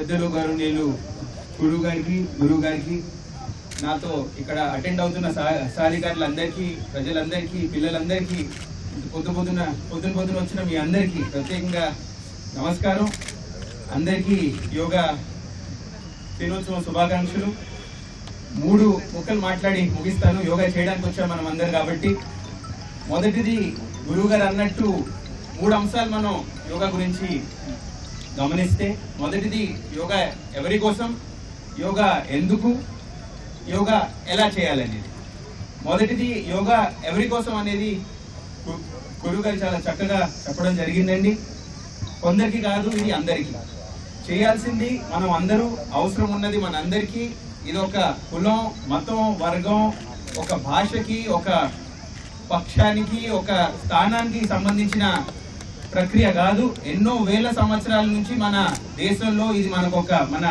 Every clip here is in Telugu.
పెద్దలు గౌరవనీయులు గురువు గారికి నాతో ఇక్కడ అటెండ్ అవుతున్న సాధికారులందరికీ, ప్రజలందరికీ, పిల్లలందరికీ, పొద్దున వచ్చిన మీ అందరికీ ప్రత్యేకంగా నమస్కారం. అందరికీ యోగా దినోత్సవం శుభాకాంక్షలు. 3 ముక్కలు మాట్లాడి ముగిస్తాను. యోగా చేయడానికి వచ్చాం మనం అందరు కాబట్టి. మొదటిది గురువు గారు అన్నట్టు 3 అంశాలు మనం యోగా గురించి గమనిస్తే, మొదటిది యోగా ఎవరి కోసం, యోగా ఎందుకు, యోగా ఎలా చేయాలనేది. మొదటిది యోగా ఎవరి కోసం అనేది గురువు గారు చాలా చక్కగా చెప్పడం జరిగిందండి. కొందరికి కాదు, ఇది అందరికీ చేయాల్సింది. మనం అందరూ అవసరం ఉన్నది మన అందరికీ. ఇది ఒక కులం, మతం, వర్గం, ఒక భాషకి, ఒక పక్షానికి, ఒక స్థానానికి సంబంధించిన ప్రక్రియ కాదు. ఎన్నో వేల సంవత్సరాల నుంచి మన దేశంలో ఇది మన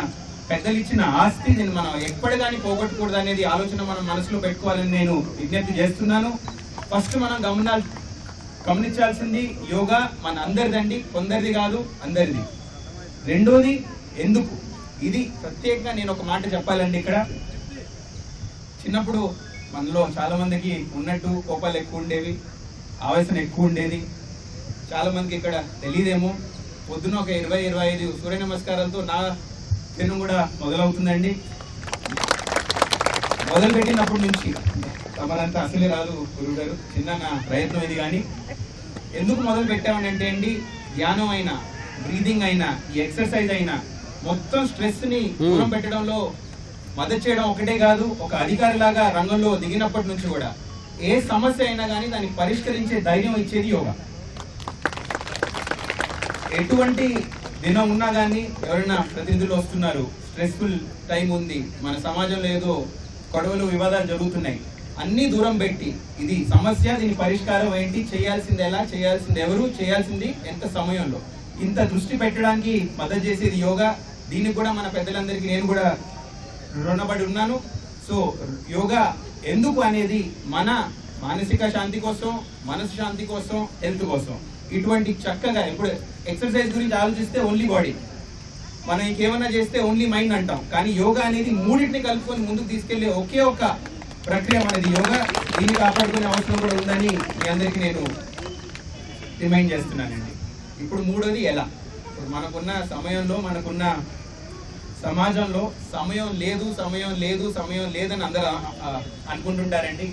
పెద్దలు ఇచ్చిన ఆస్తి. దీన్ని మనం ఎప్పటి కానీ పోగొట్టకూడదు అనేది ఆలోచన మనం మనసులో పెట్టుకోవాలని నేను విజ్ఞప్తి చేస్తున్నాను. ఫస్ట్ మనం గమనించాల్సింది యోగా మన అందరిదండి, కొందరిది కాదు, అందరిది. రెండోది ఎందుకు. ఇది ప్రత్యేకంగా నేను ఒక మాట చెప్పాలండి. ఇక్కడ చిన్నప్పుడు మనలో చాలా మందికి ఉన్నట్టు కోపాలు ఎక్కువ ఉండేవి, ఆవేశం ఎక్కువ ఉండేది. చాలా మందికి ఇక్కడ తెలియదేమో, పొద్దున ఒక 20-25 సూర్య నమస్కారాలతో నా దినం కూడా మొదలవుతుందండి. మొదలుపెట్టినప్పటి నుంచి తమరంతా అసలే రాదు గురువు గారు, చిన్న నా ప్రయత్నం ఇది. కానీ ఎందుకు మొదలు పెట్టామని అంటే అండి, ధ్యానం అయినా, బ్రీదింగ్ అయినా, ఈ ఎక్సర్సైజ్ అయినా మొత్తం స్ట్రెస్ ని దూరం పెట్టడంలో మద్దతు చేయడం ఒకటే కాదు, ఒక అధికారిలాగా రంగంలో దిగినప్పటి నుంచి కూడా ఏ సమస్య అయినా కానీ దాన్ని పరిష్కరించే ధైర్యం ఇచ్చేది యోగా. ఎటువంటి దినం ఉన్నా కానీ ఎవరైనా ప్రతినిధులు వస్తున్నారు, స్ట్రెస్ఫుల్ టైం ఉంది, మన సమాజంలో ఏదో గొడవలు, వివాదాలు జరుగుతున్నాయి, అన్ని దూరం పెట్టి ఇది సమస్య, దీని పరిష్కారం ఏంటి, చేయాల్సింది ఎలా, చేయాల్సింది ఎవరు, చేయాల్సింది ఎంత సమయంలో, ఇంత దృష్టి పెట్టడానికి మద్దతు చేసేది యోగా. దీనికి కూడా మన పెద్దలందరికీ నేను కూడా రుణపడి ఉన్నాను. సో యోగా ఎందుకు అనేది మన మానసిక శాంతి కోసం, మనసు శాంతి కోసం, హెల్త్ కోసం. ఇటువంటి చక్కగా ఇప్పుడు ఎక్సర్సైజ్ గురించి ఆలోచిస్తే ఓన్లీ బాడీ, మనం ఇంకేమన్నా చేస్తే ఓన్లీ మైండ్ అంటాం. కానీ యోగా అనేది మూడింటిని కలుపుకొని ముందుకు తీసుకెళ్లే ఒకే ఒక ప్రక్రియ మనది యోగా. దీన్ని కాపాడుకునే అవసరం కూడా ఉందని మీ అందరికీ నేను రిమైండ్ చేస్తున్నానండి. ఇప్పుడు మూడోది ఎలా. ఇప్పుడు మనకున్న సమయంలో, మనకున్న సమాజంలో సమయం లేదని అందరూ అనుకుంటుంటారండి.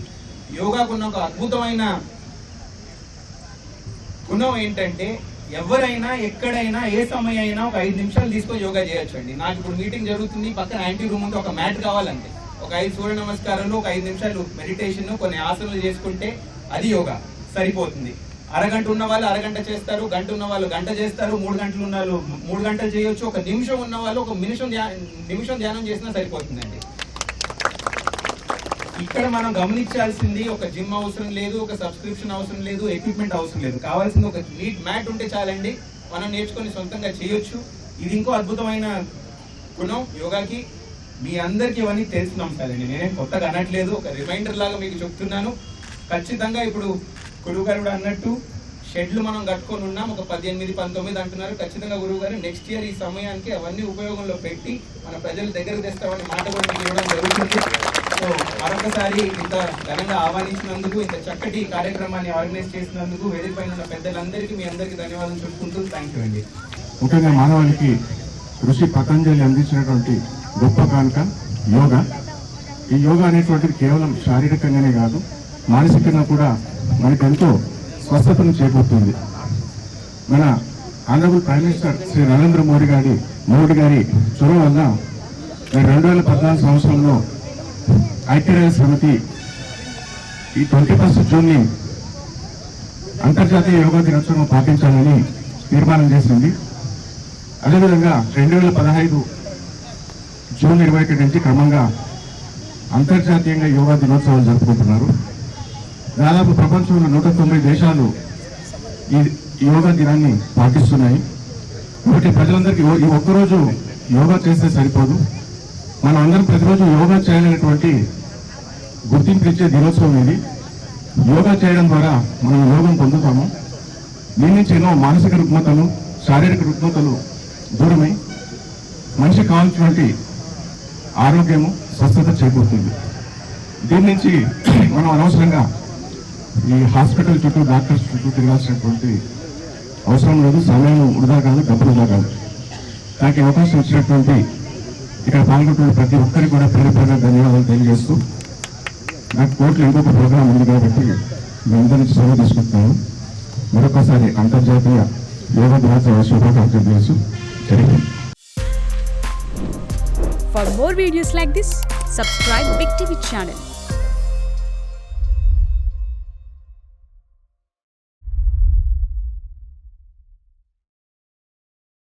యోగాకున్న ఒక అద్భుతమైన గుణం ఏంటంటే, ఎవరైనా ఎక్కడైనా ఏ సమయం అయినా ఒక 5 నిమిషాలు తీసుకొని యోగా చేయొచ్చు అండి. నాకు ఇప్పుడు మీటింగ్ జరుగుతుంది, పక్కన యాంటీ రూమ్ ఉంటే ఒక మ్యాట్ కావాలంటే ఒక 5 సూర్య నమస్కారాలు, ఒక 5 నిమిషాలు మెడిటేషన్, కొన్ని ఆసనాలు చేసుకుంటే అది యోగా సరిపోతుంది. అరగంట ఉన్న వాళ్ళు అరగంట చేస్తారు, గంట ఉన్న వాళ్ళు గంట చేస్తారు, 3 గంటలు ఉన్న వాళ్ళు 3 గంటలు చేయొచ్చు, ఒక నిమిషం ఉన్న వాళ్ళు ఒక నిమిషం ధ్యానం చేసినా సరిపోతుందండి. ఇక్కడ మనం గమనించాల్సింది ఒక జిమ్ అవసరం లేదు, ఒక సబ్స్క్రిప్షన్ అవసరం లేదు, ఎక్విప్మెంట్ అవసరం లేదు. కావాల్సింది ఒక నీట్ మ్యాట్ ఉంటే చాలండి. మనం నేర్చుకొని సొంతంగా చేయొచ్చు. ఇది ఇంకో అద్భుతమైన గుణం యోగాకి. మీ అందరికి ఇవన్నీ తెలిసిన అంశాలండి, నేనేం కొత్తగా అనట్లేదు, ఒక రిమైండర్ లాగా మీకు చెప్తున్నాను. ఖచ్చితంగా ఇప్పుడు గురువు గారు కూడా అన్నట్టు షెడ్లు మనం కట్టుకొని ఉన్నాం, ఒక 18-19 అంటున్నారు. ఖచ్చితంగా గురువు గారు నెక్స్ట్ ఇయర్ ఈ సమయానికి అవన్నీ ఉపయోగంలో పెట్టి మన ప్రజల దగ్గరకు తెస్తామని మాట కూడా ఇవ్వడం జరుగుతుంది. సో మరొకసారి ఇంత ఘనంగా ఆహ్వానించినందుకు, ఇంత చక్కటి కార్యక్రమాన్ని ఆర్గనైజ్ చేసినందుకు వేదిక పైన ఉన్న పెద్దలందరికీ మీ అందరికీ ధన్యవాదాలు చెప్పుకుంటూ థ్యాంక్ యూ అండి. ముఖ్యంగా మానవాళికి ఋషి పతంజలి అందించినటువంటి గొప్ప కానుక యోగా. ఈ యోగా అనేటువంటిది కేవలం శారీరకంగానే కాదు, మానసికంగా కూడా మనకెంతో స్వస్థతను చేకూరుతుంది. మన honourable prime minister Shri Narendra Modi గారి చొరవ వల్ల 2014 సంవత్సరంలో ఐక్యరాజ్య సమితి ఈ 21 జూన్ని అంతర్జాతీయ యోగా దినోత్సవం పాటించాలని తీర్మానం చేసింది. అదేవిధంగా 2015 జూన్ 21 నుంచి క్రమంగా అంతర్జాతీయంగా యోగా దినోత్సవాలు జరుపుకుంటున్నారు. దాదాపు ప్రపంచంలో 190 దేశాలు ఈ యోగా దినాన్ని పాటిస్తున్నాయి. కాబట్టి ప్రజలందరికీ ఈ ఒక్కరోజు యోగా చేస్తే సరిపోదు, మనం అందరం ప్రతిరోజు యోగా చేయాలనేటువంటి గుర్తింపు ఇచ్చే దినోత్సవం ఇది. యోగా చేయడం ద్వారా మనం యోగం పొందుతాము. దీని నుంచి ఎన్నో మానసిక రుగ్మతలు, శారీరక రుగ్మతలు దూరమై మనిషికి కావాల్సినటువంటి ఆరోగ్యము స్వస్థత చేకూరుతుంది. దీని నుంచి మనం అనవసరంగా ఈ హాస్పిటల్ చుట్టూ డాక్టర్స్ చుట్టూ తిరగాల్సినటువంటి అవసరం లేదు. సమయం వృధా కాదు, డబ్బులు వృధా కాదు. నాకు అవకాశం ఇచ్చినటువంటి ఇక్కడ పాల్గొంటున్న ప్రతి ఒక్కరికి కూడా పేరు పేరున ధన్యవాదాలు తెలియజేస్తూ, నాకు కోర్టులో ఇంకొక ప్రోగ్రాం ఉంది కాబట్టి మీ అందరి నుంచి సెలవు తీసుకుంటున్నాను. మరొకసారి అంతర్జాతీయ యోగా దినోత్సవ శుభాకాంక్షలు తెలుసు. జరిగింది. For more videos like this, subscribe Big TV channel.